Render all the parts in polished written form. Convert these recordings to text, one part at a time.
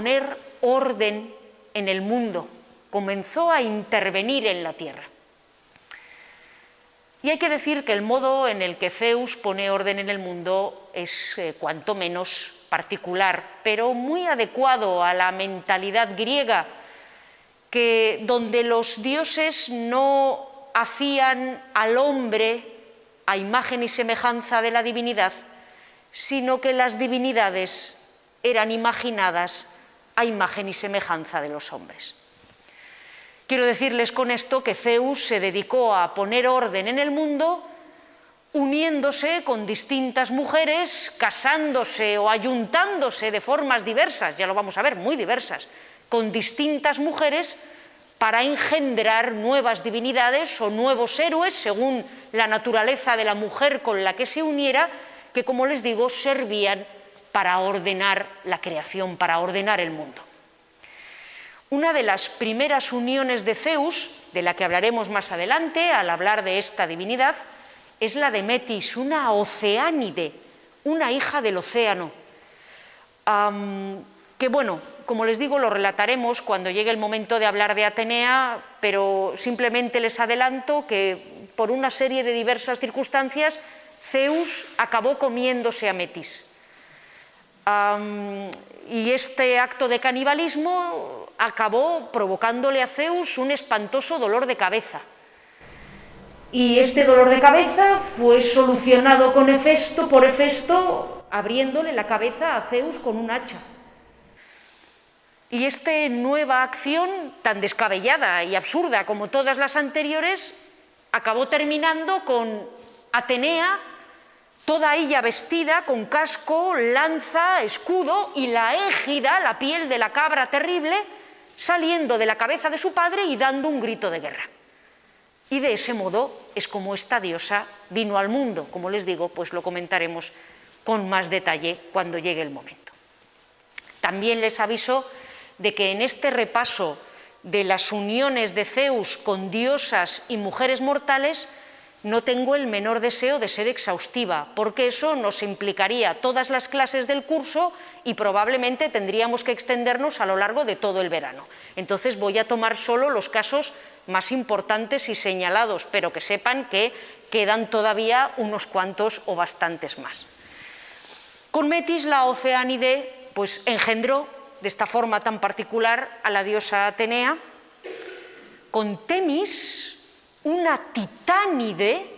poner orden en el mundo, comenzó a intervenir en la tierra. Y hay que decir que el modo en el que Zeus pone orden en el mundo es cuanto menos particular, pero muy adecuado a la mentalidad griega, donde los dioses no hacían al hombre a imagen y semejanza de la divinidad, sino que las divinidades eran imaginadas a imagen y semejanza de los hombres. Quiero decirles con esto que Zeus se dedicó a poner orden en el mundo, uniéndose con distintas mujeres, casándose o ayuntándose de formas diversas, ya lo vamos a ver, muy diversas, con distintas mujeres para engendrar nuevas divinidades o nuevos héroes, según la naturaleza de la mujer con la que se uniera, que, como les digo, servían para ordenar la creación, para ordenar el mundo. Una de las primeras uniones de Zeus, de la que hablaremos más adelante al hablar de esta divinidad, es la de Metis, una oceánide, una hija del océano, que bueno, como les digo, lo relataremos cuando llegue el momento de hablar de Atenea, pero simplemente les adelanto que por una serie de diversas circunstancias Zeus acabó comiéndose a Metis. Y este acto de canibalismo acabó provocándole a Zeus un espantoso dolor de cabeza. Y este dolor de cabeza fue solucionado por Hefesto, abriéndole la cabeza a Zeus con un hacha. Y esta nueva acción, tan descabellada y absurda como todas las anteriores, acabó terminando con Atenea, toda ella vestida con casco, lanza, escudo y la égida, la piel de la cabra terrible, saliendo de la cabeza de su padre y dando un grito de guerra. Y de ese modo es como esta diosa vino al mundo. Como les digo, pues lo comentaremos con más detalle cuando llegue el momento. También les aviso de que en este repaso de las uniones de Zeus con diosas y mujeres mortales no tengo el menor deseo de ser exhaustiva, porque eso nos implicaría todas las clases del curso y probablemente tendríamos que extendernos a lo largo de todo el verano. Entonces voy a tomar solo los casos más importantes y señalados, pero que sepan que quedan todavía unos cuantos o bastantes más. Con Metis, la oceánide, pues engendró de esta forma tan particular a la diosa Atenea. Con Temis, una titánide,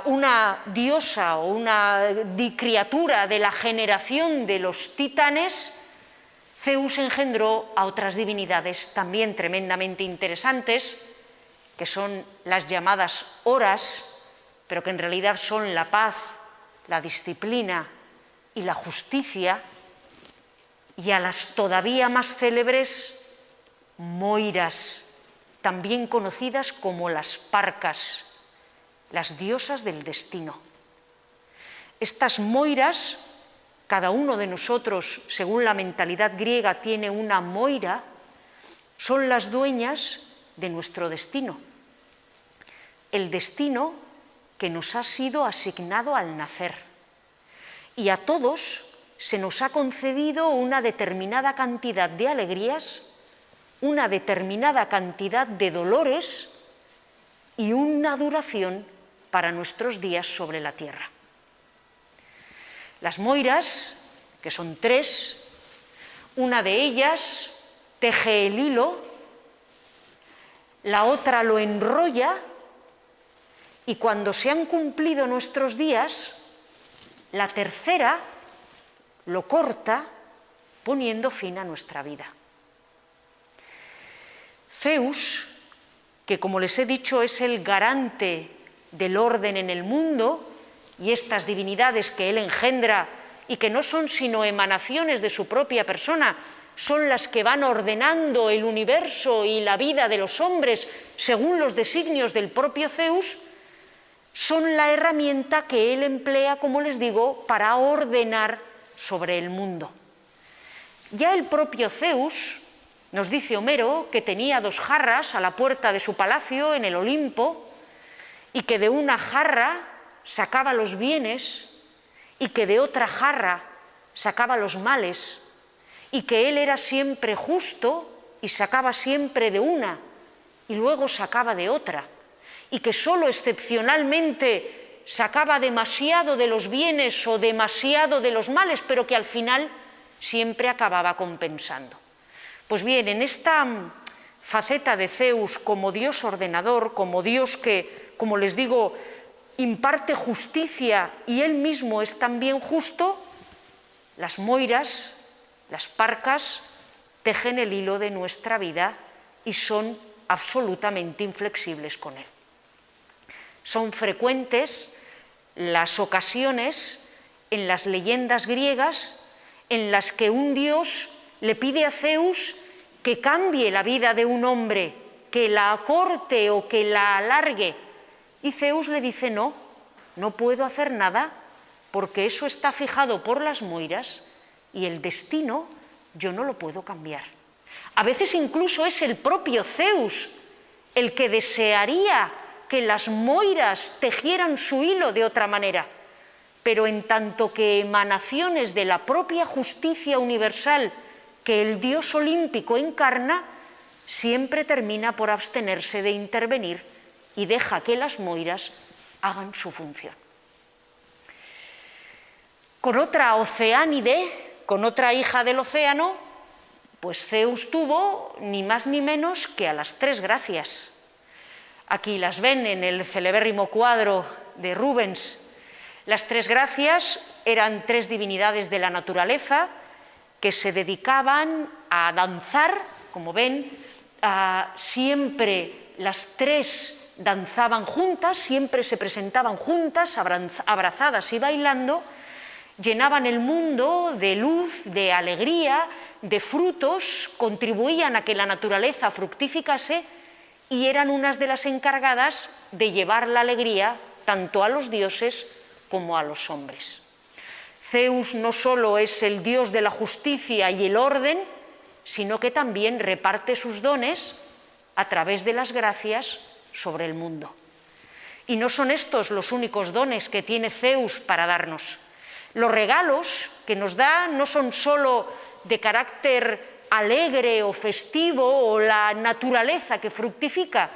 una diosa o una criatura de la generación de los titanes, Zeus engendró a otras divinidades también tremendamente interesantes, que son las llamadas Horas, pero que en realidad son la paz, la disciplina y la justicia, y a las todavía más célebres Moiras, también conocidas como las Parcas, las diosas del destino. Estas Moiras, cada uno de nosotros, según la mentalidad griega, tiene una Moira, son las dueñas de nuestro destino. El destino que nos ha sido asignado al nacer. Y a todos se nos ha concedido una determinada cantidad de alegrías, una determinada cantidad de dolores y una duración para nuestros días sobre la tierra. Las Moiras, que son 3, una de ellas teje el hilo, la otra lo enrolla y cuando se han cumplido nuestros días, la tercera lo corta poniendo fin a nuestra vida. Zeus, que como les he dicho es el garante del orden en el mundo, y estas divinidades que él engendra y que no son sino emanaciones de su propia persona, son las que van ordenando el universo y la vida de los hombres según los designios del propio Zeus, son la herramienta que él emplea, como les digo, para ordenar sobre el mundo. Ya el propio Zeus, nos dice Homero, que tenía 2 jarras a la puerta de su palacio en el Olimpo y que de una jarra sacaba los bienes y que de otra jarra sacaba los males y que él era siempre justo y sacaba siempre de una y luego sacaba de otra, y que solo excepcionalmente sacaba demasiado de los bienes o demasiado de los males, pero que al final siempre acababa compensando. Pues bien, en esta faceta de Zeus como Dios ordenador, como Dios que, como les digo, imparte justicia y él mismo es también justo, las moiras, las parcas, tejen el hilo de nuestra vida y son absolutamente inflexibles con él. Son frecuentes las ocasiones en las leyendas griegas en las que un dios le pide a Zeus que cambie la vida de un hombre, que la acorte o que la alargue. Y Zeus le dice, no, no puedo hacer nada porque eso está fijado por las moiras y el destino yo no lo puedo cambiar. A veces incluso es el propio Zeus el que desearía que las moiras tejieran su hilo de otra manera, pero en tanto que emanaciones de la propia justicia universal que el Dios olímpico encarna, siempre termina por abstenerse de intervenir y deja que las moiras hagan su función. Con otra Oceánide, con otra hija del océano, pues Zeus tuvo ni más ni menos que a las tres gracias. Aquí las ven en el celebérrimo cuadro de Rubens. Las tres gracias eran tres divinidades de la naturaleza que se dedicaban a danzar, como ven, siempre las tres danzaban juntas, siempre se presentaban juntas, abrazadas y bailando, llenaban el mundo de luz, de alegría, de frutos, contribuían a que la naturaleza fructificase y eran unas de las encargadas de llevar la alegría tanto a los dioses como a los hombres. Zeus no solo es el dios de la justicia y el orden, sino que también reparte sus dones a través de las gracias sobre el mundo. Y no son estos los únicos dones que tiene Zeus para darnos. Los regalos que nos da no son solo de carácter alegre o festivo o la naturaleza que fructifica,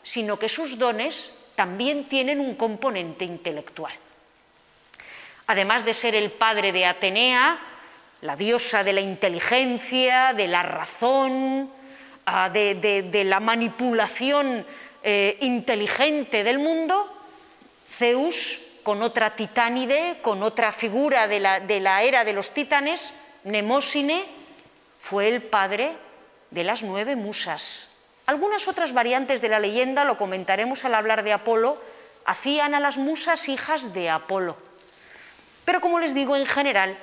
sino que sus dones también tienen un componente intelectual. Además de ser el padre de Atenea, la diosa de la inteligencia, de la razón, de la manipulación inteligente del mundo, Zeus, con otra Titánide, con otra figura de la era de los titanes, Mnemósine, fue el padre de las 9 musas. Algunas otras variantes de la leyenda, lo comentaremos al hablar de Apolo, hacían a las musas hijas de Apolo. Pero como les digo, en general,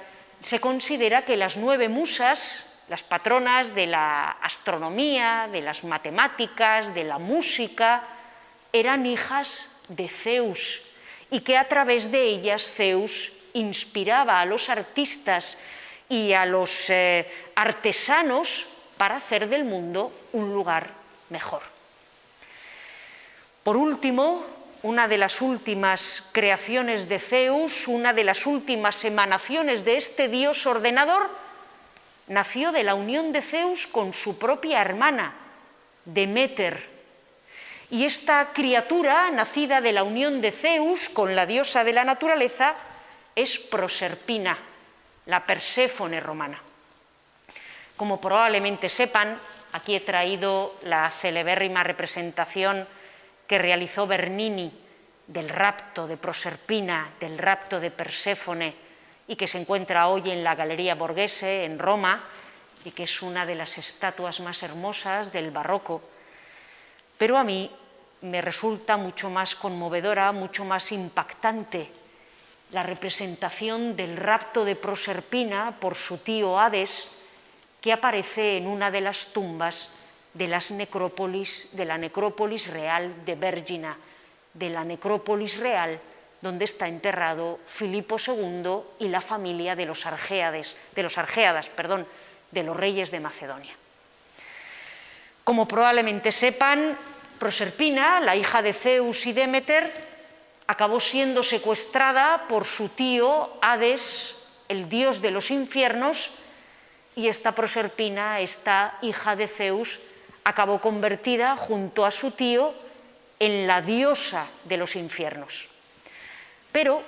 se considera que las 9 musas, las patronas de la astronomía, de las matemáticas, de la música, eran hijas de Zeus y que a través de ellas Zeus inspiraba a los artistas y a los artesanos para hacer del mundo un lugar mejor. Por último, una de las últimas creaciones de Zeus, una de las últimas emanaciones de este dios ordenador, nació de la unión de Zeus con su propia hermana, Deméter. Y esta criatura, nacida de la unión de Zeus con la diosa de la naturaleza, es Proserpina, la Perséfone romana. Como probablemente sepan, aquí he traído la celebérrima representación que realizó Bernini del rapto de Proserpina, del rapto de Perséfone, y que se encuentra hoy en la Galería Borghese, en Roma, y que es una de las estatuas más hermosas del barroco. Pero a mí me resulta mucho más conmovedora, mucho más impactante la representación del rapto de Proserpina por su tío Hades, que aparece en una de las tumbas de la necrópolis real de Bérgina, de la necrópolis real donde está enterrado Filipo II y la familia de los Argéadas, de los reyes de Macedonia. Como probablemente sepan, Proserpina, la hija de Zeus y Deméter, acabó siendo secuestrada por su tío Hades, el dios de los infiernos, y esta Proserpina, esta hija de Zeus, acabó convertida junto a su tío en la diosa de los infiernos. Pero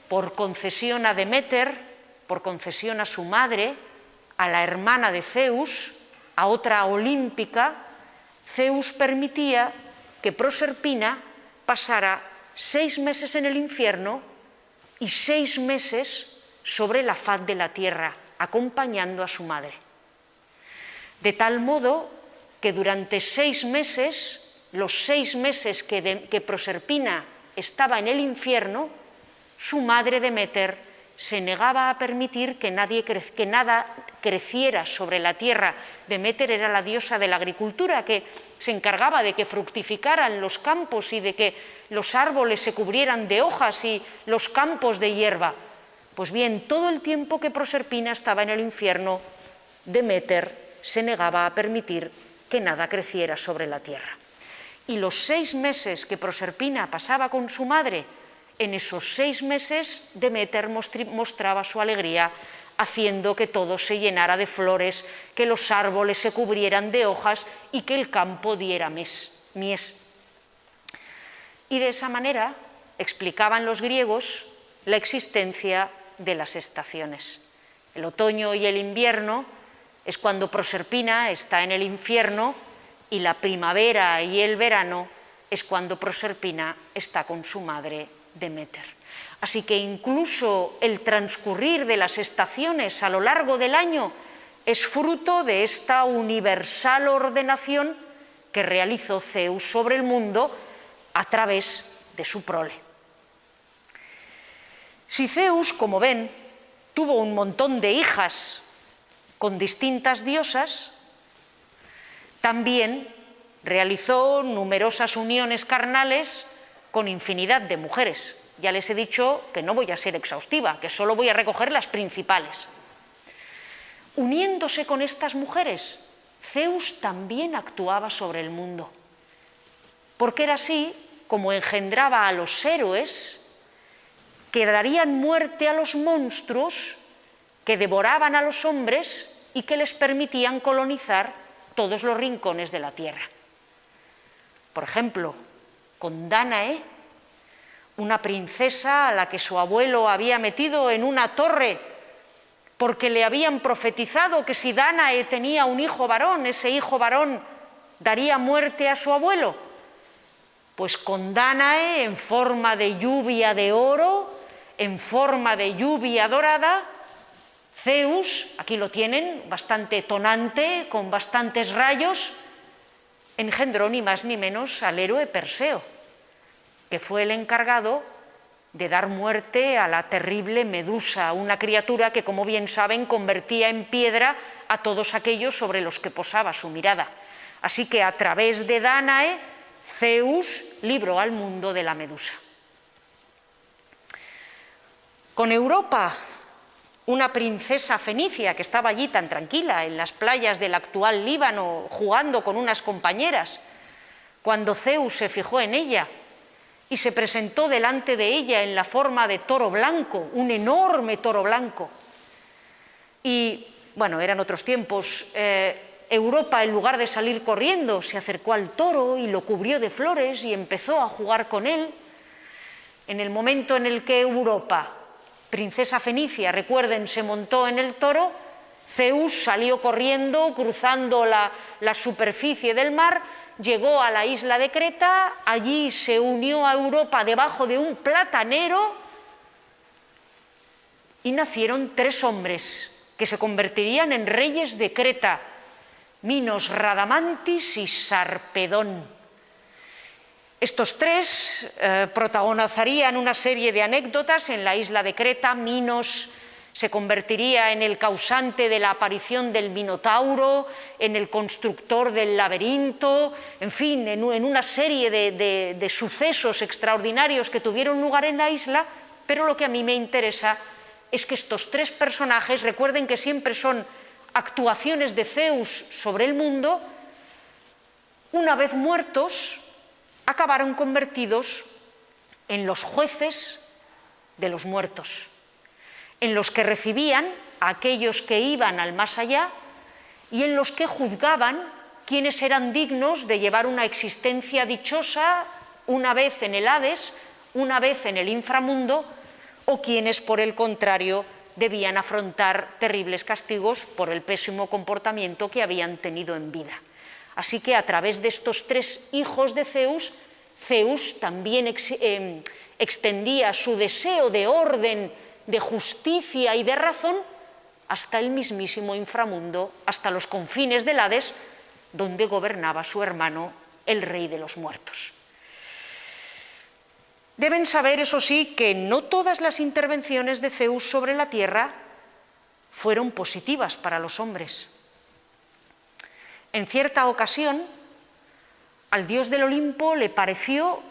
por concesión a Deméter, por concesión a su madre, a la hermana de Zeus, a otra olímpica, Zeus permitía que Proserpina pasara 6 meses en el infierno y 6 meses sobre la faz de la tierra, acompañando a su madre. De tal modo que durante 6 meses, los 6 meses que Proserpina estaba en el infierno, su madre Deméter se negaba a permitir que nada creciera sobre la tierra. Deméter era la diosa de la agricultura, que se encargaba de que fructificaran los campos y de que los árboles se cubrieran de hojas y los campos de hierba. Pues bien, todo el tiempo que Proserpina estaba en el infierno, Deméter se negaba a permitir que nada creciera sobre la tierra. Y los 6 meses que Proserpina pasaba con su madre, en esos 6 meses Deméter mostraba su alegría haciendo que todo se llenara de flores, que los árboles se cubrieran de hojas y que el campo diera mies. Y de esa manera explicaban los griegos la existencia de las estaciones. El otoño y el invierno es cuando Proserpina está en el infierno y la primavera y el verano es cuando Proserpina está con su madre Deméter. Así que incluso el transcurrir de las estaciones a lo largo del año es fruto de esta universal ordenación que realizó Zeus sobre el mundo a través de su prole. Si Zeus, como ven, tuvo un montón de hijas con distintas diosas, también realizó numerosas uniones carnales con infinidad de mujeres. Ya les he dicho que no voy a ser exhaustiva, que solo voy a recoger las principales. Uniéndose con estas mujeres, Zeus también actuaba sobre el mundo, porque era así como engendraba a los héroes que darían muerte a los monstruos, que devoraban a los hombres y que les permitían colonizar todos los rincones de la tierra. Por ejemplo, con Dánae, una princesa a la que su abuelo había metido en una torre porque le habían profetizado que si Dánae tenía un hijo varón, ese hijo varón daría muerte a su abuelo. Pues con Dánae, en forma de lluvia de oro, en forma de lluvia dorada, Zeus, aquí lo tienen, bastante tonante, con bastantes rayos, engendró ni más ni menos al héroe Perseo, que fue el encargado de dar muerte a la terrible Medusa, una criatura que, como bien saben, convertía en piedra a todos aquellos sobre los que posaba su mirada. Así que a través de Dánae, Zeus libró al mundo de la Medusa. Con Europa, una princesa fenicia que estaba allí tan tranquila en las playas del actual Líbano, jugando con unas compañeras, cuando Zeus se fijó en ella y se presentó delante de ella en la forma de toro blanco, un enorme toro blanco. Y, bueno, eran otros tiempos. Europa, en lugar de salir corriendo, se acercó al toro y lo cubrió de flores y empezó a jugar con él. En el momento en el que Europa, princesa fenicia, recuerden, se montó en el toro, Zeus salió corriendo, cruzando la superficie del mar, llegó a la isla de Creta, allí se unió a Europa debajo de un platanero y nacieron 3 hombres que se convertirían en reyes de Creta: Minos, Radamantis y Sarpedón. Estos 3 protagonizarían una serie de anécdotas en la isla de Creta. Minos se convertiría en el causante de la aparición del Minotauro, en el constructor del laberinto, en fin, en una serie de sucesos extraordinarios que tuvieron lugar en la isla, pero lo que a mí me interesa es que estos 3 personajes, recuerden que siempre son actuaciones de Zeus sobre el mundo, una vez muertos, acabaron convertidos en los jueces de los muertos, en los que recibían a aquellos que iban al más allá y en los que juzgaban quiénes eran dignos de llevar una existencia dichosa, una vez en el Hades, una vez en el inframundo, o quienes, por el contrario, debían afrontar terribles castigos por el pésimo comportamiento que habían tenido en vida. Así que a través de estos tres hijos de Zeus, Zeus también extendía su deseo de orden, de justicia y de razón hasta el mismísimo inframundo, hasta los confines del Hades, donde gobernaba su hermano, el rey de los muertos. Deben saber, eso sí, que no todas las intervenciones de Zeus sobre la tierra fueron positivas para los hombres. En cierta ocasión, al dios del Olimpo le pareció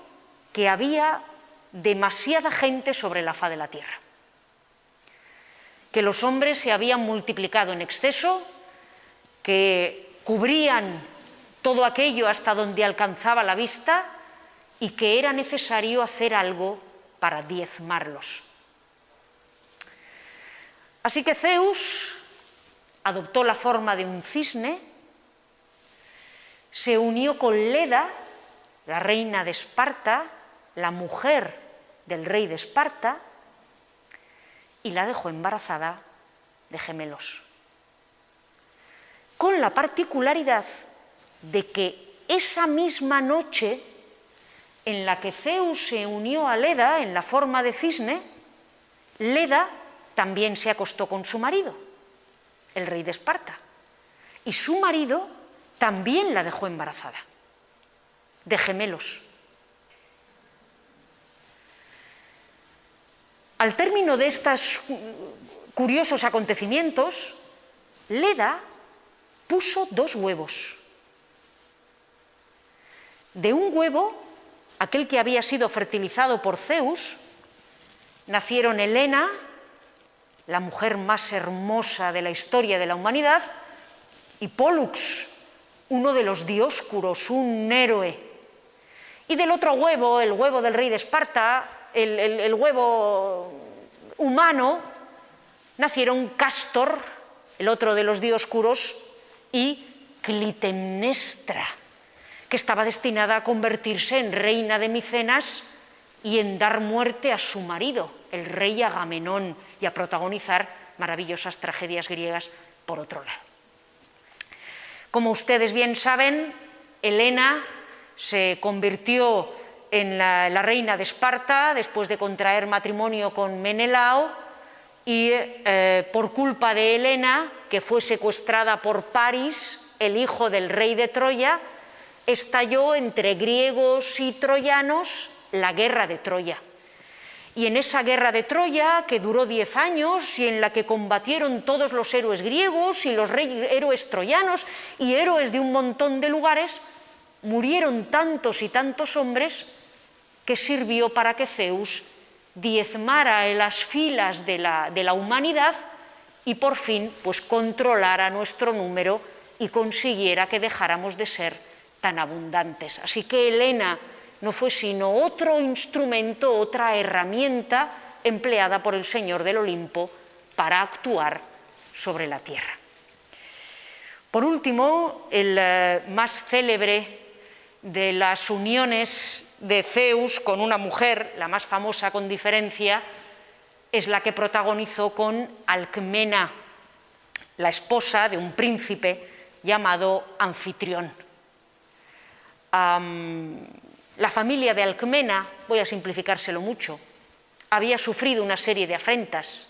que había demasiada gente sobre la faz de la tierra, que los hombres se habían multiplicado en exceso, que cubrían todo aquello hasta donde alcanzaba la vista y que era necesario hacer algo para diezmarlos. Así que Zeus adoptó la forma de un cisne, se unió con Leda, la reina de Esparta, la mujer del rey de Esparta, y la dejó embarazada de gemelos. Con la particularidad de que esa misma noche en la que Zeus se unió a Leda en la forma de cisne, Leda también se acostó con su marido, el rey de Esparta, y su marido también la dejó embarazada, de gemelos. Al término de estos curiosos acontecimientos, Leda puso 2 huevos. De un huevo, aquel que había sido fertilizado por Zeus, nacieron Helena, la mujer más hermosa de la historia de la humanidad, y Pólux, uno de los dioscuros, un héroe. Y del otro huevo, el huevo del rey de Esparta, el huevo humano, nacieron Cástor, el otro de los dioscuros, y Clitemnestra, que estaba destinada a convertirse en reina de Micenas y en dar muerte a su marido, el rey Agamenón, y a protagonizar maravillosas tragedias griegas por otro lado. Como ustedes bien saben, Helena se convirtió en la reina de Esparta después de contraer matrimonio con Menelao y por culpa de Helena, que fue secuestrada por Paris, el hijo del rey de Troya, estalló entre griegos y troyanos la guerra de Troya. Y en esa guerra de Troya, que duró 10 años y en la que combatieron todos los héroes griegos y los héroes troyanos y héroes de un montón de lugares, murieron tantos y tantos hombres que sirvió para que Zeus diezmara en las filas de la humanidad y por fin pues controlara nuestro número y consiguiera que dejáramos de ser tan abundantes. Así que Helena no fue sino otro instrumento, otra herramienta empleada por el Señor del Olimpo para actuar sobre la tierra. Por último, el más célebre de las uniones de Zeus con una mujer, la más famosa con diferencia, es la que protagonizó con Alcmena, la esposa de un príncipe llamado Anfitrión. La familia de Alcmena, voy a simplificárselo mucho, había sufrido una serie de afrentas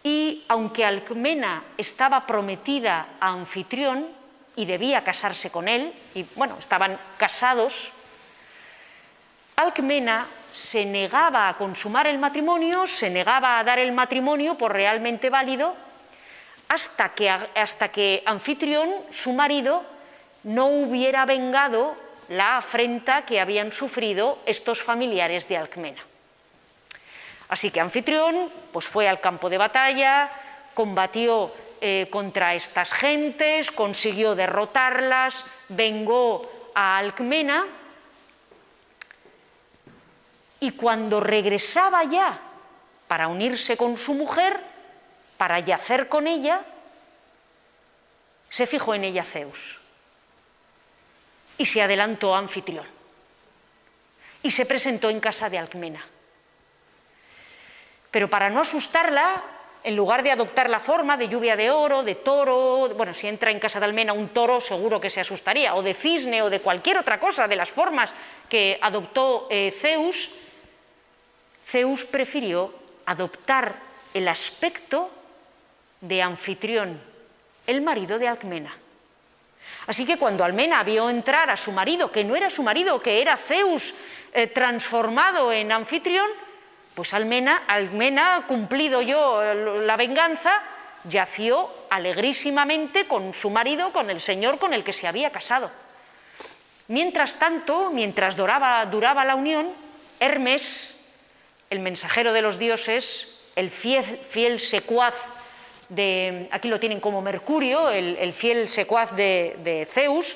y aunque Alcmena estaba prometida a Anfitrión y debía casarse con él, y bueno, estaban casados, Alcmena se negaba a consumar el matrimonio, se negaba a dar el matrimonio por realmente válido, hasta que Anfitrión, su marido, no hubiera vengado la afrenta que habían sufrido estos familiares de Alcmena. Así que Anfitrión pues fue al campo de batalla, combatió contra estas gentes, consiguió derrotarlas, vengó a Alcmena, y cuando regresaba ya para unirse con su mujer, para yacer con ella, se fijó en ella Zeus y se adelantó a Anfitrión y se presentó en casa de Alcmena. Pero para no asustarla, en lugar de adoptar la forma de lluvia de oro, de toro, bueno, si entra en casa de Alcmena un toro seguro que se asustaría, o de cisne o de cualquier otra cosa, de las formas que adoptó Zeus, Zeus prefirió adoptar el aspecto de Anfitrión, el marido de Alcmena. Así que cuando Alcmena vio entrar a su marido, que no era su marido, que era Zeus transformado en Anfitrión, pues Alcmena, cumplido yo la venganza, yació alegrísimamente con su marido, con el señor con el que se había casado. Mientras tanto, mientras duraba la unión, Hermes, el mensajero de los dioses, el fiel secuaz de, aquí lo tienen como Mercurio, el fiel secuaz de Zeus,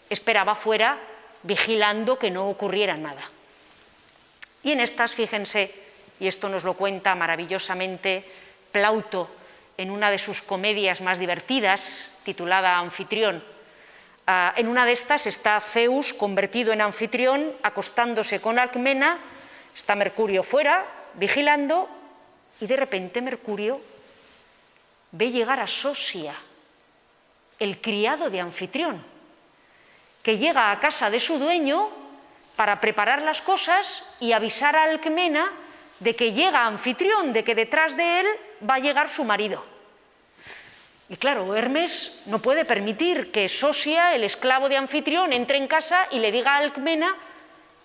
esperaba fuera vigilando que no ocurriera nada. Y en estas, fíjense, y esto nos lo cuenta maravillosamente Plauto en una de sus comedias más divertidas, titulada Anfitrión. En una de estas está Zeus convertido en Anfitrión, acostándose con Alcmena, está Mercurio fuera, vigilando, y de repente Mercurio ve llegar a Sosia, el criado de Anfitrión, que llega a casa de su dueño para preparar las cosas y avisar a Alcmena de que llega Anfitrión, de que detrás de él va a llegar su marido. Y claro, Hermes no puede permitir que Sosia, el esclavo de Anfitrión, entre en casa y le diga a Alcmena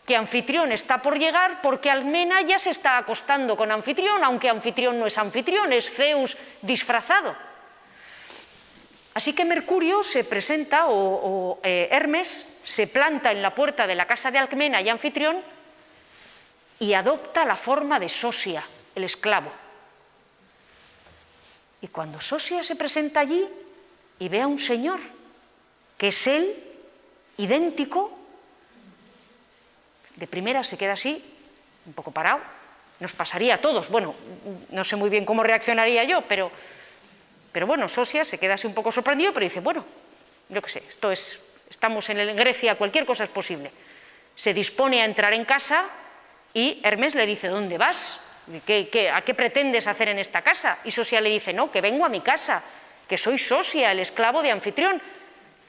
que Anfitrión está por llegar, porque Alcmena ya se está acostando con Anfitrión, aunque Anfitrión no es Anfitrión, es Zeus disfrazado. Así que Mercurio se presenta, Hermes se planta en la puerta de la casa de Alcmena y Anfitrión y adopta la forma de Sosia, el esclavo. Y cuando Sosia se presenta allí y ve a un señor que es él, idéntico, de primera se queda así, un poco parado, nos pasaría a todos. Bueno, no sé muy bien cómo reaccionaría yo, pero bueno, Sosia se queda así un poco sorprendido, pero dice, bueno, yo qué sé, estamos en Grecia, cualquier cosa es posible. Se dispone a entrar en casa y Hermes le dice, ¿dónde vas? ¿A qué pretendes hacer en esta casa? Y Sosia le dice, no, que vengo a mi casa, que soy Sosia, el esclavo de Anfitrión,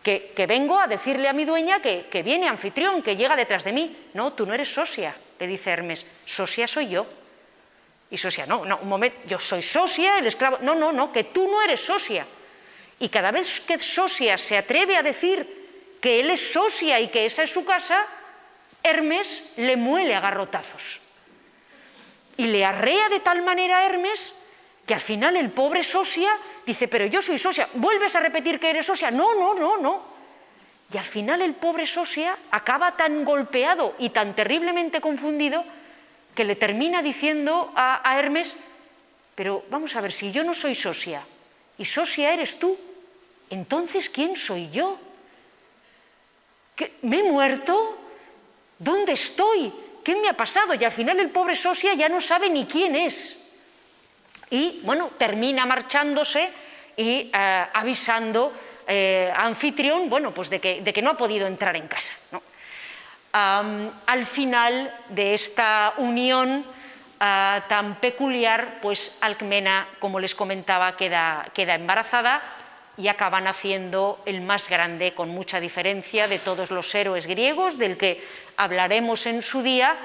que vengo a decirle a mi dueña que viene Anfitrión, que llega detrás de mí. No, tú no eres Sosia, le dice Hermes, Sosia soy yo. Y Sosia, no, un momento, yo soy Sosia, el esclavo, no, que tú no eres Sosia. Y cada vez que Sosia se atreve a decir que él es Sosia y que esa es su casa, Hermes le muele a garrotazos. Y le arrea de tal manera a Hermes que al final el pobre Sosia dice, pero yo soy Sosia, ¿vuelves a repetir que eres Sosia? No. Y al final el pobre Sosia acaba tan golpeado y tan terriblemente confundido que le termina diciendo a Hermes, pero vamos a ver, si yo no soy Sosia y Sosia eres tú, entonces ¿quién soy yo? ¿Me he muerto? ¿Dónde estoy? ¿Qué me ha pasado? Y al final el pobre Sosia ya no sabe ni quién es. Y bueno, termina marchándose y avisando a Anfitrión, bueno, pues de que no ha podido entrar en casa, ¿no? Al final de esta unión tan peculiar, pues Alcmena, como les comentaba, queda embarazada y acaba naciendo el más grande, con mucha diferencia, de todos los héroes griegos, del que hablaremos en su día,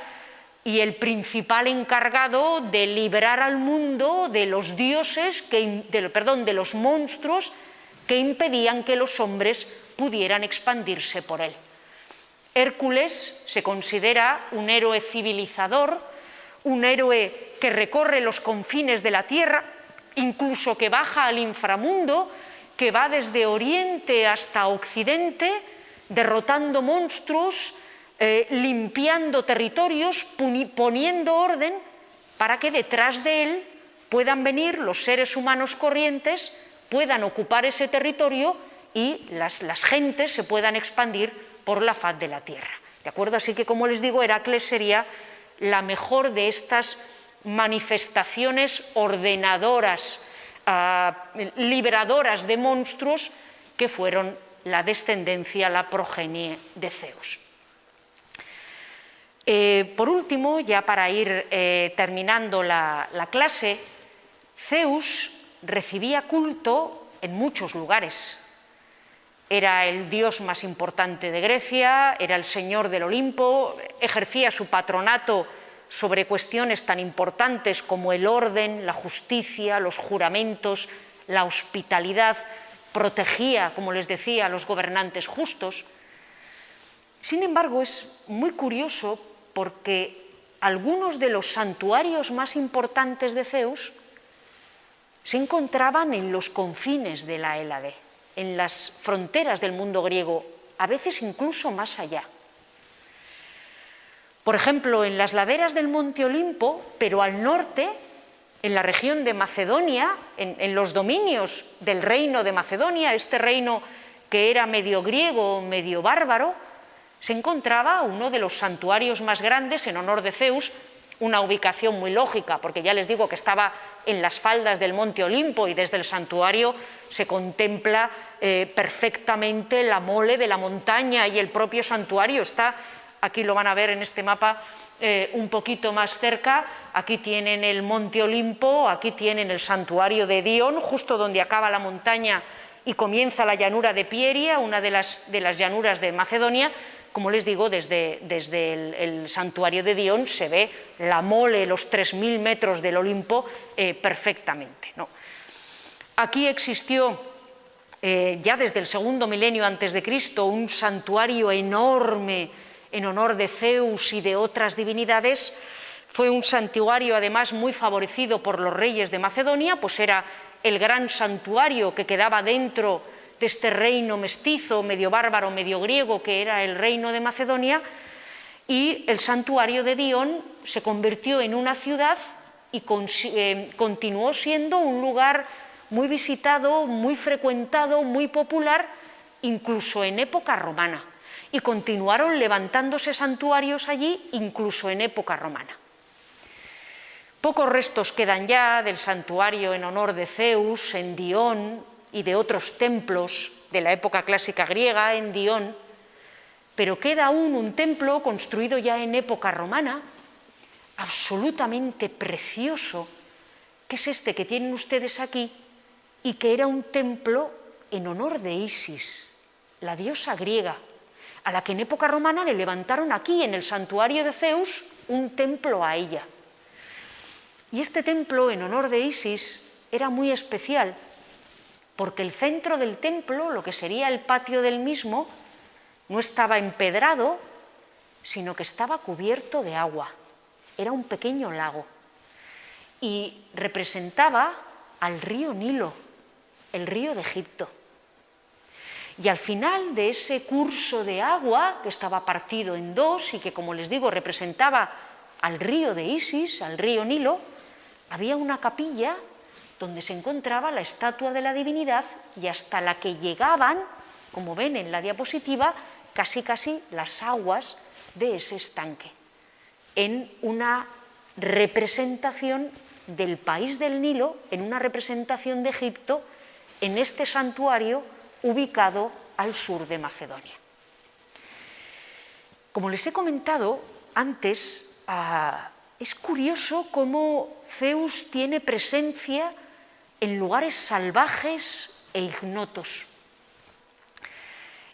y el principal encargado de librar al mundo de los dioses, de los monstruos que impedían que los hombres pudieran expandirse por él. Hércules se considera un héroe civilizador, un héroe que recorre los confines de la tierra, incluso que baja al inframundo, que va desde Oriente hasta Occidente, derrotando monstruos, limpiando territorios, poniendo orden para que detrás de él puedan venir los seres humanos corrientes, puedan ocupar ese territorio y las gentes se puedan expandir por la faz de la tierra. ¿De acuerdo? Así que, como les digo, Heracles sería la mejor de estas manifestaciones ordenadoras, liberadoras de monstruos, que fueron la descendencia, la progenie de Zeus. Por último, ya para ir terminando la clase, Zeus recibía culto en muchos lugares. Era el dios más importante de Grecia, era el señor del Olimpo, ejercía su patronato sobre cuestiones tan importantes como el orden, la justicia, los juramentos, la hospitalidad, protegía, como les decía, a los gobernantes justos. Sin embargo, es muy curioso porque algunos de los santuarios más importantes de Zeus se encontraban en los confines de la Hélade, en las fronteras del mundo griego, a veces incluso más allá. Por ejemplo, en las laderas del Monte Olimpo, pero al norte, en la región de Macedonia, en los dominios del reino de Macedonia, este reino que era medio griego, medio bárbaro, se encontraba uno de los santuarios más grandes en honor de Zeus, una ubicación muy lógica, porque ya les digo que estaba en las faldas del Monte Olimpo y desde el santuario se contempla perfectamente la mole de la montaña y el propio santuario está, aquí lo van a ver en este mapa un poquito más cerca, aquí tienen el Monte Olimpo, aquí tienen el santuario de Dion, justo donde acaba la montaña y comienza la llanura de Pieria, una de las llanuras de Macedonia. Como les digo, desde el santuario de Dion se ve la mole, los 3.000 metros del Olimpo perfectamente, ¿no? Aquí existió ya desde el segundo milenio antes de Cristo un santuario enorme en honor de Zeus y de otras divinidades. Fue un santuario además muy favorecido por los reyes de Macedonia, pues era el gran santuario que quedaba dentro de este reino mestizo, medio bárbaro, medio griego, que era el reino de Macedonia, y el santuario de Dion se convirtió en una ciudad y continuó siendo un lugar muy visitado, muy frecuentado, muy popular, incluso en época romana, y continuaron levantándose santuarios allí, incluso en época romana. Pocos restos quedan ya del santuario en honor de Zeus en Dion y de otros templos de la época clásica griega en Dion, pero queda aún un templo construido ya en época romana, absolutamente precioso, que es este que tienen ustedes aquí, y que era un templo en honor de Isis, la diosa griega, a la que en época romana le levantaron aquí, en el santuario de Zeus, un templo a ella. Y este templo en honor de Isis era muy especial, porque el centro del templo, lo que sería el patio del mismo, no estaba empedrado, sino que estaba cubierto de agua. Era un pequeño lago y representaba al río Nilo, el río de Egipto. Y al final de ese curso de agua, que estaba partido en dos y que, como les digo, representaba al río de Isis, al río Nilo, había una capilla donde se encontraba la estatua de la divinidad y hasta la que llegaban, como ven en la diapositiva, casi las aguas de ese estanque, en una representación del país del Nilo, en una representación de Egipto, en este santuario ubicado al sur de Macedonia. Como les he comentado antes, es curioso cómo Zeus tiene presencia en lugares salvajes e ignotos.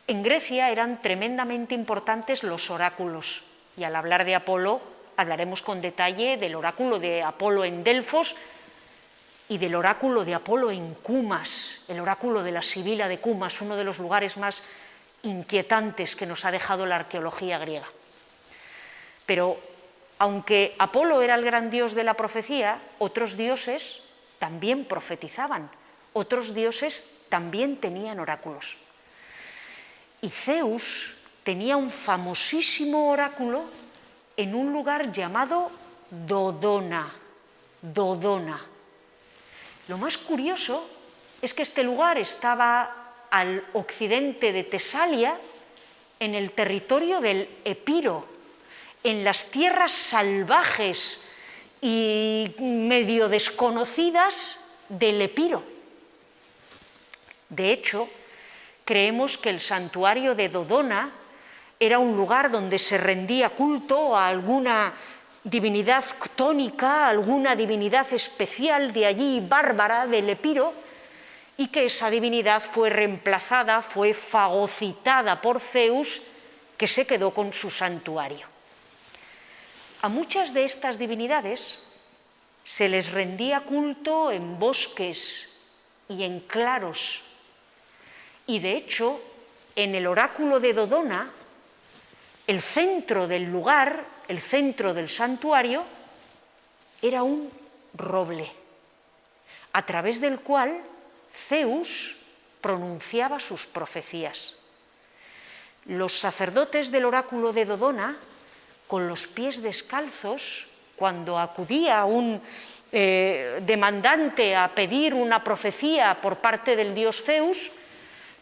En Grecia eran tremendamente importantes los oráculos, y al hablar de Apolo hablaremos con detalle del oráculo de Apolo en Delfos y del oráculo de Apolo en Cumas, el oráculo de la Sibila de Cumas, uno de los lugares más inquietantes que nos ha dejado la arqueología griega. Pero aunque Apolo era el gran dios de la profecía, otros dioses también profetizaban, otros dioses también tenían oráculos. Y Zeus tenía un famosísimo oráculo en un lugar llamado Dodona. Dodona. Lo más curioso es que este lugar estaba al occidente de Tesalia, en el territorio del Epiro, en las tierras salvajes y medio desconocidas del Epiro. De hecho, creemos que el santuario de Dodona era un lugar donde se rendía culto a alguna divinidad ctónica, alguna divinidad especial de allí, bárbara, del Epiro, y que esa divinidad fue reemplazada, fue fagocitada por Zeus, que se quedó con su santuario. A muchas de estas divinidades se les rendía culto en bosques y en claros, y de hecho, en el oráculo de Dodona, el centro del lugar, el centro del santuario, era un roble, a través del cual Zeus pronunciaba sus profecías. Los sacerdotes del oráculo de Dodona, con los pies descalzos, cuando acudía un demandante a pedir una profecía por parte del dios Zeus,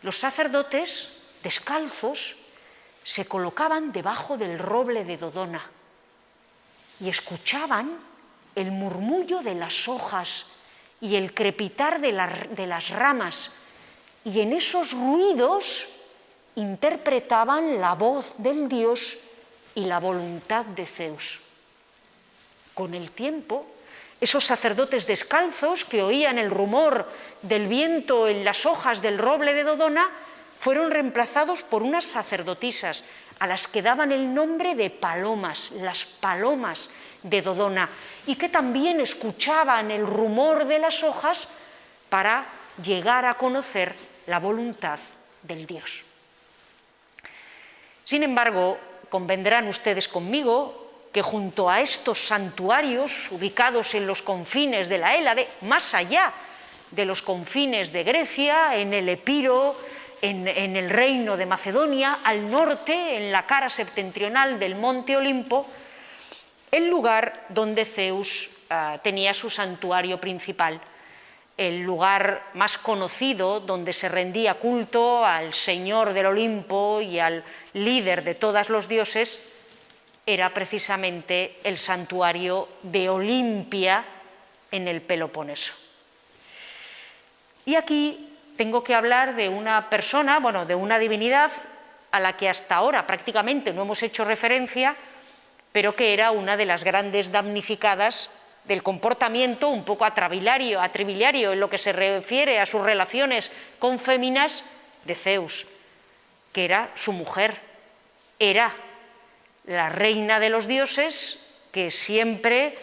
los sacerdotes descalzos se colocaban debajo del roble de Dodona y escuchaban el murmullo de las hojas y el crepitar de las ramas, y en esos ruidos interpretaban la voz del dios y la voluntad de Zeus. Con el tiempo, esos sacerdotes descalzos que oían el rumor del viento en las hojas del roble de Dodona fueron reemplazados por unas sacerdotisas a las que daban el nombre de palomas, las palomas de Dodona, y que también escuchaban el rumor de las hojas para llegar a conocer la voluntad del dios. Sin embargo, convendrán ustedes conmigo que junto a estos santuarios ubicados en los confines de la Hélade, más allá de los confines de Grecia, en el Epiro, en el reino de Macedonia, al norte, en la cara septentrional del monte Olimpo, el lugar donde Zeus tenía su santuario principal, el lugar más conocido donde se rendía culto al señor del Olimpo y al líder de todos los dioses, era precisamente el santuario de Olimpia en el Peloponeso. Y aquí tengo que hablar de una persona, bueno, de una divinidad a la que hasta ahora prácticamente no hemos hecho referencia, pero que era una de las grandes damnificadas del comportamiento un poco atrabiliario en lo que se refiere a sus relaciones con féminas de Zeus, que era su mujer, era la reina de los dioses, que siempre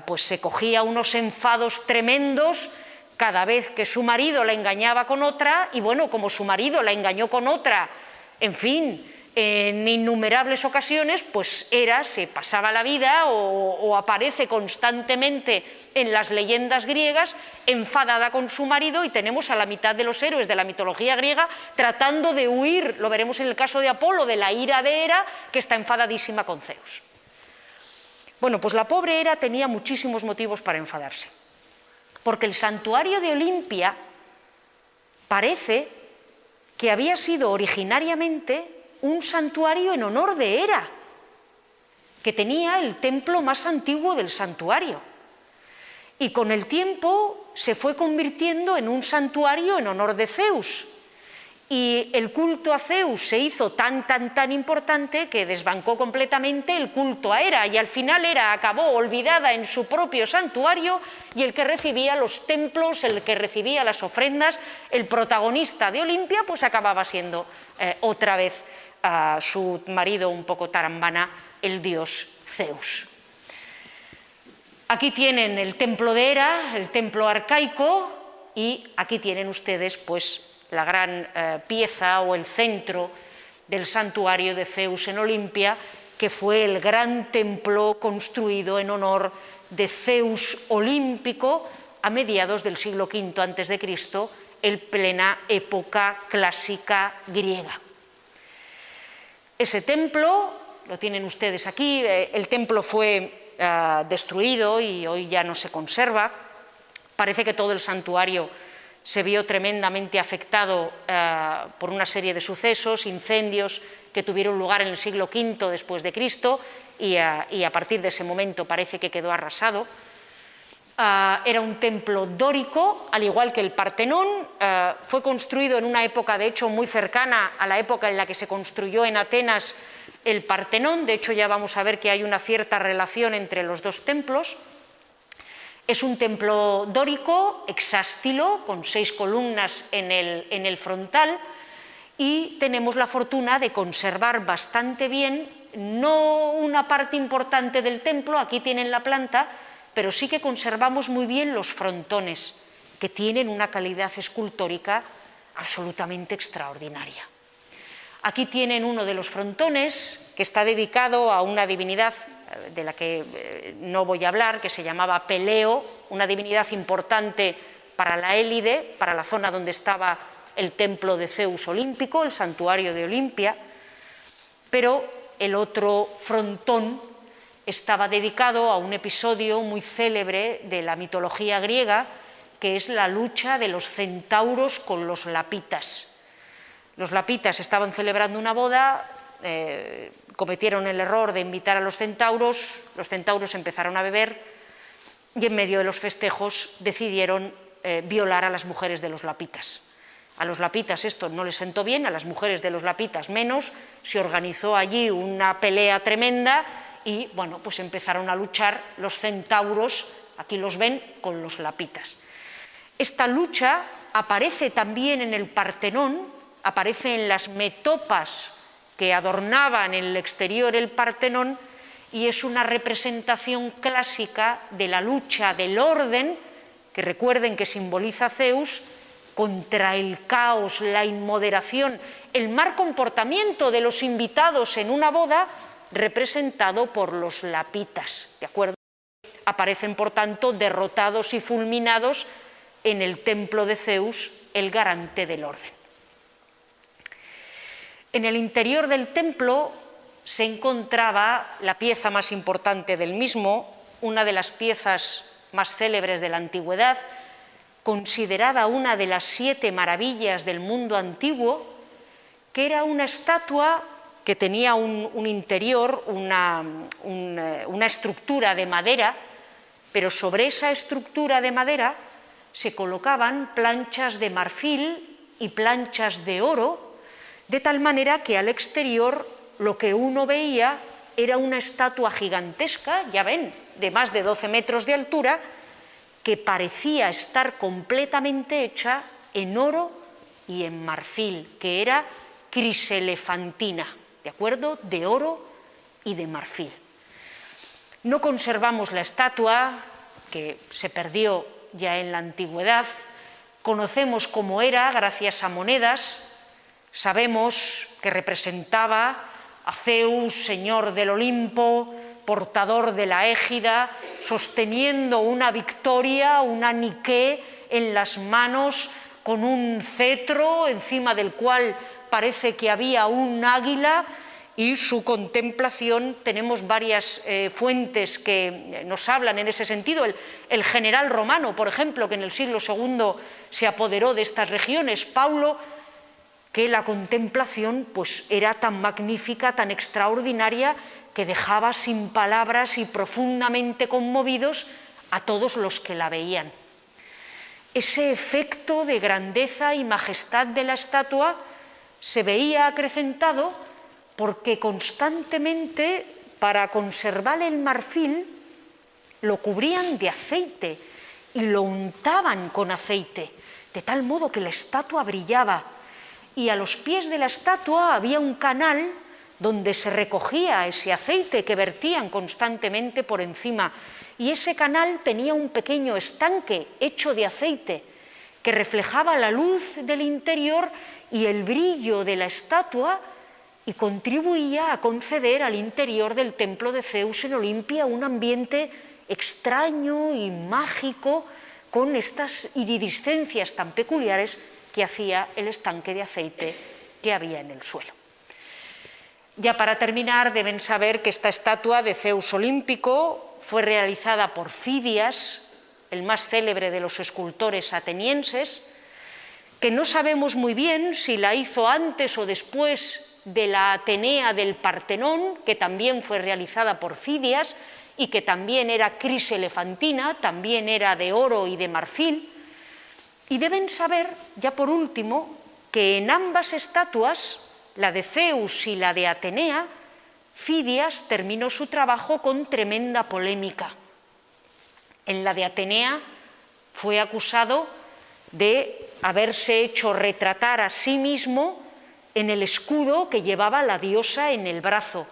pues se cogía unos enfados tremendos cada vez que su marido la engañaba con otra, y bueno, como su marido la engañó con otra, en fin, en innumerables ocasiones, pues se pasaba la vida o aparece constantemente en las leyendas griegas enfadada con su marido, y tenemos a la mitad de los héroes de la mitología griega tratando de huir, lo veremos en el caso de Apolo, de la ira de Hera, que está enfadadísima con Zeus. Bueno, pues la pobre Hera tenía muchísimos motivos para enfadarse, porque el santuario de Olimpia parece que había sido originariamente un santuario en honor de Hera, que tenía el templo más antiguo del santuario, y con el tiempo se fue convirtiendo en un santuario en honor de Zeus, y el culto a Zeus se hizo tan importante que desbancó completamente el culto a Hera, y al final Hera acabó olvidada en su propio santuario, y el que recibía los templos, el que recibía las ofrendas, el protagonista de Olimpia, pues acababa siendo otra vez a su marido un poco tarambana, el dios Zeus. Aquí tienen el templo de Hera, el templo arcaico, y aquí tienen ustedes pues la gran pieza o el centro del santuario de Zeus en Olimpia, que fue el gran templo construido en honor de Zeus olímpico a mediados del siglo V a.C., en plena época clásica griega. Ese templo, lo tienen ustedes aquí, el templo fue destruido y hoy ya no se conserva. Parece que todo el santuario se vio tremendamente afectado por una serie de sucesos, incendios que tuvieron lugar en el siglo V después de Cristo y a partir de ese momento parece que quedó arrasado. Era un templo dórico, al igual que el Partenón. Fue construido en una época, de hecho, muy cercana a la época en la que se construyó en Atenas el Partenón. De hecho, ya vamos a ver que hay una cierta relación entre los dos templos. Es un templo dórico, hexástilo, con 6 columnas en el frontal, y tenemos la fortuna de conservar bastante bien, no una parte importante del templo, aquí tienen la planta, pero sí que conservamos muy bien los frontones, que tienen una calidad escultórica absolutamente extraordinaria. Aquí tienen uno de los frontones, que está dedicado a una divinidad de la que no voy a hablar, que se llamaba Peleo, una divinidad importante para la Élide, para la zona donde estaba el templo de Zeus olímpico, el santuario de Olimpia, pero el otro frontón estaba dedicado a un episodio muy célebre de la mitología griega, que es la lucha de los centauros con los lapitas. Los lapitas estaban celebrando una boda, cometieron el error de invitar a los centauros empezaron a beber y en medio de los festejos decidieron violar a las mujeres de los lapitas. A los lapitas esto no les sentó bien, a las mujeres de los lapitas menos, se organizó allí una pelea tremenda y bueno, pues empezaron a luchar los centauros, aquí los ven, con los lapitas. Esta lucha aparece también en el Partenón, aparece en las metopas que adornaban en el exterior el Partenón y es una representación clásica de la lucha del orden, que recuerden que simboliza a Zeus, contra el caos, la inmoderación, el mal comportamiento de los invitados en una boda, representado por los lapitas, ¿de acuerdo? Aparecen, por tanto, derrotados y fulminados en el templo de Zeus, el garante del orden. En el interior del templo se encontraba la pieza más importante del mismo, una de las piezas más célebres de la antigüedad, considerada una de las 7 maravillas del mundo antiguo, que era una estatua que tenía un interior, una estructura de madera, pero sobre esa estructura de madera se colocaban planchas de marfil y planchas de oro, de tal manera que al exterior lo que uno veía era una estatua gigantesca, ya ven, de más de 12 metros de altura, que parecía estar completamente hecha en oro y en marfil, que era criselefantina, ¿de acuerdo? De oro y de marfil. No conservamos la estatua, que se perdió ya en la antigüedad, conocemos cómo era gracias a monedas, sabemos que representaba a Zeus, señor del Olimpo, portador de la égida, sosteniendo una victoria, una Nike en las manos, con un cetro encima del cual parece que había un águila, y su contemplación, tenemos varias fuentes que nos hablan en ese sentido. El general romano, por ejemplo, que en el siglo II se apoderó de estas regiones, Paulo, que la contemplación pues, era tan magnífica, tan extraordinaria, que dejaba sin palabras y profundamente conmovidos a todos los que la veían. Ese efecto de grandeza y majestad de la estatua se veía acrecentado porque constantemente, para conservar el marfil, lo cubrían de aceite y lo untaban con aceite, de tal modo que la estatua brillaba. Y a los pies de la estatua había un canal donde se recogía ese aceite que vertían constantemente por encima. Y ese canal tenía un pequeño estanque hecho de aceite que reflejaba la luz del interior y el brillo de la estatua y contribuía a conceder al interior del templo de Zeus en Olimpia un ambiente extraño y mágico con estas iridiscencias tan peculiares que hacía el estanque de aceite que había en el suelo. Ya para terminar, deben saber que esta estatua de Zeus olímpico fue realizada por Fidias, el más célebre de los escultores atenienses, que no sabemos muy bien si la hizo antes o después de la Atenea del Partenón, que también fue realizada por Fidias y que también era criselefantina, también era de oro y de marfil. Y deben saber, ya por último, que en ambas estatuas, la de Zeus y la de Atenea, Fidias terminó su trabajo con tremenda polémica. En la de Atenea fue acusado de haberse hecho retratar a sí mismo en el escudo que llevaba la diosa en el brazo,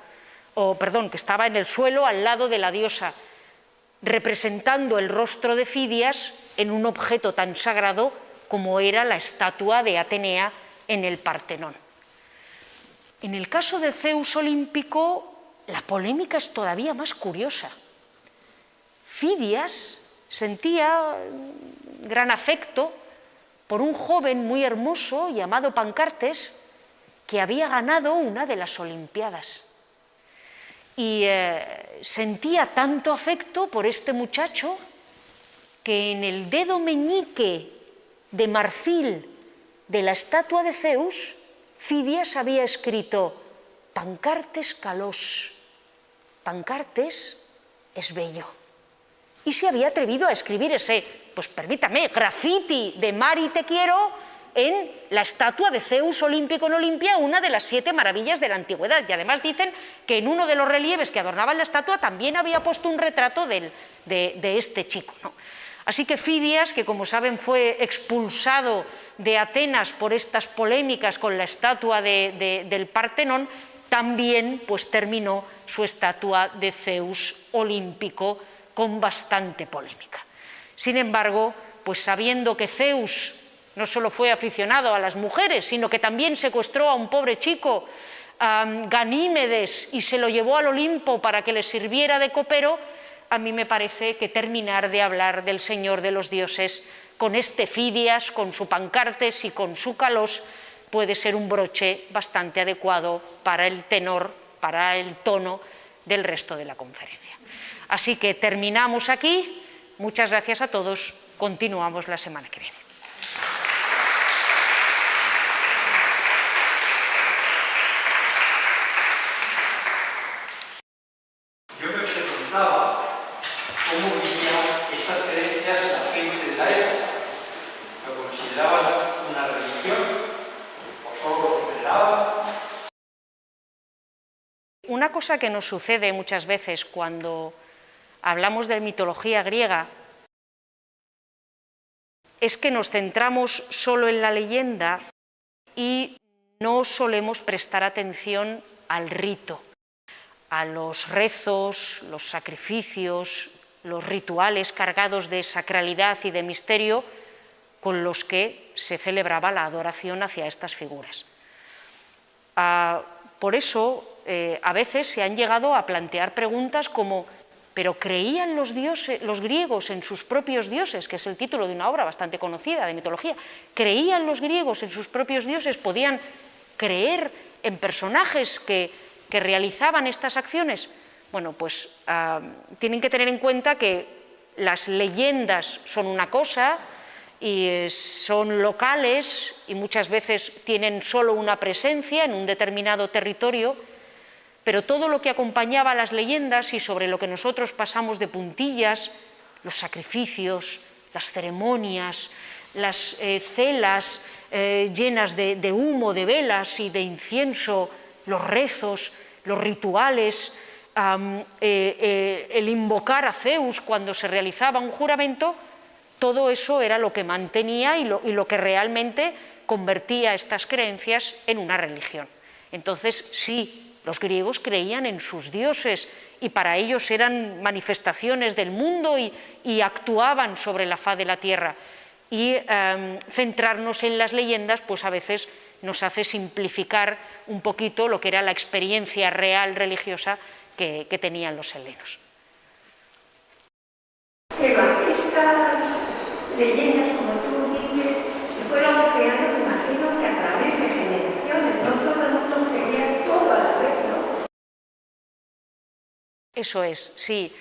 que estaba en el suelo al lado de la diosa, representando el rostro de Fidias en un objeto tan sagrado como era la estatua de Atenea en el Partenón. En el caso de Zeus olímpico, la polémica es todavía más curiosa. Fidias sentía gran afecto por un joven muy hermoso llamado Pancartes, que había ganado una de las Olimpiadas. Y sentía tanto afecto por este muchacho que en el dedo meñique de marfil de la estatua de Zeus, Fidias había escrito: Pancartes Kalos, Pancartes es bello. Y se había atrevido a escribir ese, pues permítame, grafiti de Mari te quiero en la estatua de Zeus olímpico en Olimpia, una de las 7 maravillas de la antigüedad. Y además dicen que en uno de los relieves que adornaban la estatua también había puesto un retrato de este chico, ¿no? Así que Fidias, que como saben fue expulsado de Atenas por estas polémicas con la estatua del Partenón, también pues terminó su estatua de Zeus olímpico con bastante polémica. Sin embargo, pues sabiendo que Zeus no solo fue aficionado a las mujeres, sino que también secuestró a un pobre chico, Ganímedes, y se lo llevó al Olimpo para que le sirviera de copero, a mí me parece que terminar de hablar del Señor de los dioses con este Fidias, con su Pancartes y con su Kalos, puede ser un broche bastante adecuado para el tenor, para el tono del resto de la conferencia. Así que terminamos aquí. Muchas gracias a todos. Continuamos la semana que viene. Yo me preguntaba cómo vivían estas creencias la gente de la época. ¿Lo consideraban una religión o solo lo veneraban? Una cosa que nos sucede muchas veces cuando hablamos de mitología griega es que nos centramos solo en la leyenda y no solemos prestar atención al rito, a los rezos, los sacrificios, los rituales cargados de sacralidad y de misterio con los que se celebraba la adoración hacia estas figuras. Por eso, a veces se han llegado a plantear preguntas como: ¿pero creían los griegos en sus propios dioses? Que es el título de una obra bastante conocida de mitología. ¿Creían los griegos en sus propios dioses? ¿Podían creer en personajes que realizaban estas acciones? Bueno, pues tienen que tener en cuenta que las leyendas son una cosa y son locales y muchas veces tienen solo una presencia en un determinado territorio, pero todo lo que acompañaba a las leyendas y sobre lo que nosotros pasamos de puntillas, los sacrificios, las ceremonias, las celas llenas de humo, de velas y de incienso, los rezos, los rituales, el invocar a Zeus cuando se realizaba un juramento, todo eso era lo que mantenía y lo que realmente convertía estas creencias en una religión. Entonces, sí, los griegos creían en sus dioses y para ellos eran manifestaciones del mundo y actuaban sobre la faz de la tierra. Y centrarnos en las leyendas, pues a veces nos hace simplificar un poquito lo que era la experiencia real religiosa que tenían los helenos. Eva, estas leyendas, como tú dices, se fueron creando, me imagino, que a través de generaciones, no todo el mundo creía todo a la vez, ¿no? Eso es, sí.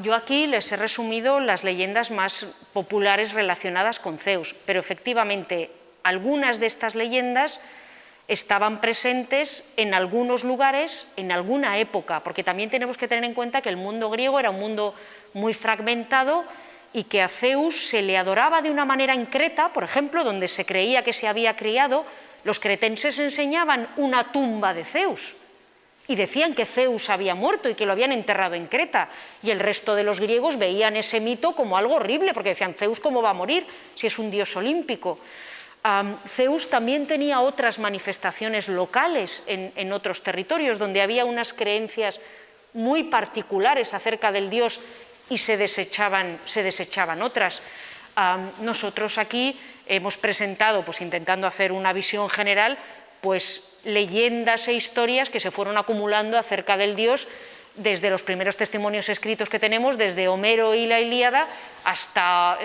Yo aquí les he resumido las leyendas más populares relacionadas con Zeus, pero efectivamente algunas de estas leyendas estaban presentes en algunos lugares, en alguna época, porque también tenemos que tener en cuenta que el mundo griego era un mundo muy fragmentado y que a Zeus se le adoraba de una manera en Creta, por ejemplo, donde se creía que se había criado. Los cretenses enseñaban una tumba de Zeus y decían que Zeus había muerto y que lo habían enterrado en Creta, y el resto de los griegos veían ese mito como algo horrible, porque decían, Zeus, ¿cómo va a morir si es un dios olímpico? Zeus también tenía otras manifestaciones locales en otros territorios, donde había unas creencias muy particulares acerca del dios y se desechaban otras. Nosotros aquí hemos presentado, pues intentando hacer una visión general, pues leyendas e historias que se fueron acumulando acerca del dios desde los primeros testimonios escritos que tenemos, desde Homero y la Ilíada hasta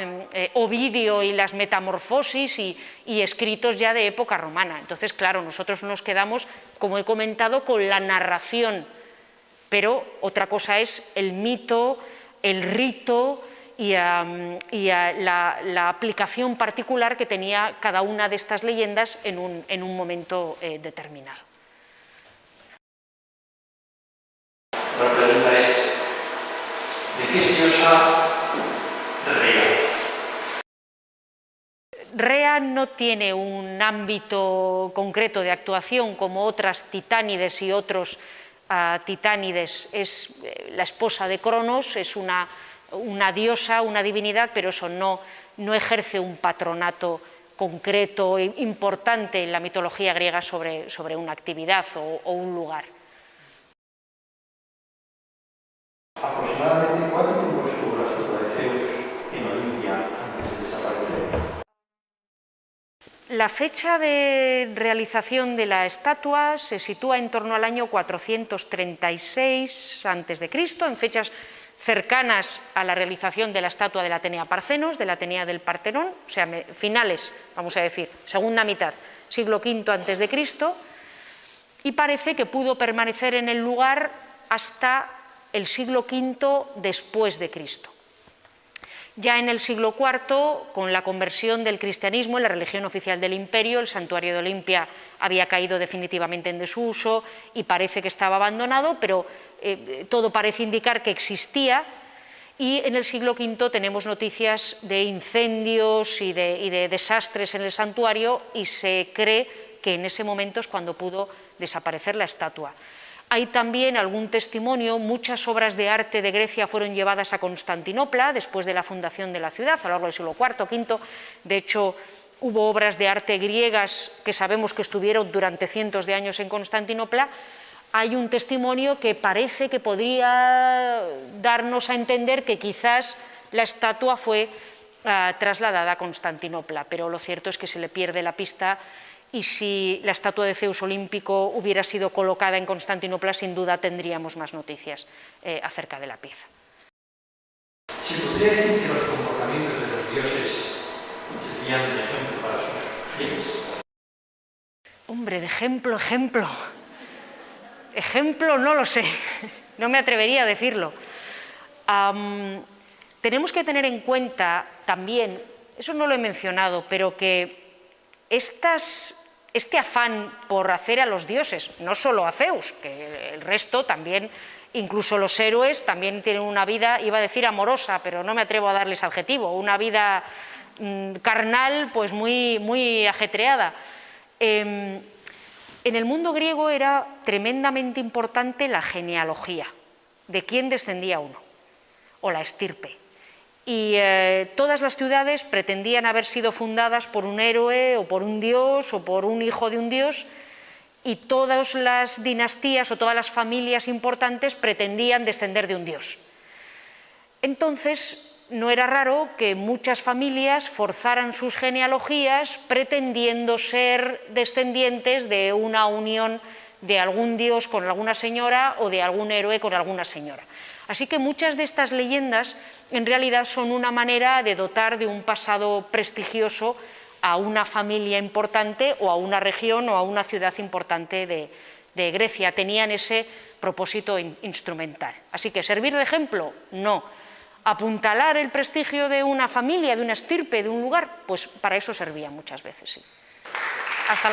Ovidio y las Metamorfosis y escritos ya de época romana. Entonces, claro, nosotros nos quedamos, como he comentado, con la narración, pero otra cosa es el mito, el rito y la aplicación particular que tenía cada una de estas leyendas en un momento determinado. La pregunta es, ¿de qué es diosa Rea? Rea no tiene un ámbito concreto de actuación como otras titánides y otros titánides. Es la esposa de Cronos, es una diosa, una divinidad, pero eso no ejerce un patronato concreto e importante en la mitología griega sobre una actividad o un lugar. ¿Aproximadamente cuánto tiempo estuvo la estatua de Zeus en Olimpia antes de desaparecer? La fecha de realización de la estatua se sitúa en torno al año 436 a.C., en fechas cercanas a la realización de la estatua de la Atenea Parcenos, de la Atenea del Partenón, o sea, finales, vamos a decir, segunda mitad, siglo V a.C., y parece que pudo permanecer en el lugar hasta el siglo V después de Cristo. Ya en el siglo IV, con la conversión del cristianismo en la religión oficial del imperio, el santuario de Olimpia había caído definitivamente en desuso y parece que estaba abandonado, pero todo parece indicar que existía, y en el siglo V tenemos noticias de incendios y de desastres en el santuario, y se cree que en ese momento es cuando pudo desaparecer la estatua. Hay también algún testimonio, muchas obras de arte de Grecia fueron llevadas a Constantinopla después de la fundación de la ciudad, a lo largo del siglo IV, V. De hecho, hubo obras de arte griegas que sabemos que estuvieron durante cientos de años en Constantinopla. Hay un testimonio que parece que podría darnos a entender que quizás la estatua fue trasladada a Constantinopla, pero lo cierto es que se le pierde la pista. Y si la estatua de Zeus olímpico hubiera sido colocada en Constantinopla, sin duda tendríamos más noticias acerca de la pieza. ¿Se podría decir que los comportamientos de los dioses serían de ejemplo para sus fieles? Hombre, de ejemplo, ejemplo no lo sé, no me atrevería a decirlo. Tenemos que tener en cuenta también, eso no lo he mencionado, pero que este afán por hacer a los dioses, no solo a Zeus, que el resto también, incluso los héroes, también tienen una vida, iba a decir amorosa, pero no me atrevo a darles adjetivo, una vida carnal pues muy ajetreada. En el mundo griego era tremendamente importante la genealogía, de quién descendía uno, o la estirpe. Y todas las ciudades pretendían haber sido fundadas por un héroe o por un dios o por un hijo de un dios, y todas las dinastías o todas las familias importantes pretendían descender de un dios. Entonces, no era raro que muchas familias forzaran sus genealogías pretendiendo ser descendientes de una unión de algún dios con alguna señora o de algún héroe con alguna señora. Así que muchas de estas leyendas en realidad son una manera de dotar de un pasado prestigioso a una familia importante o a una región o a una ciudad importante de Grecia. Tenían ese propósito instrumental. Así que servir de ejemplo, no. Apuntalar el prestigio de una familia, de una estirpe, de un lugar, pues para eso servía muchas veces, sí. Hasta la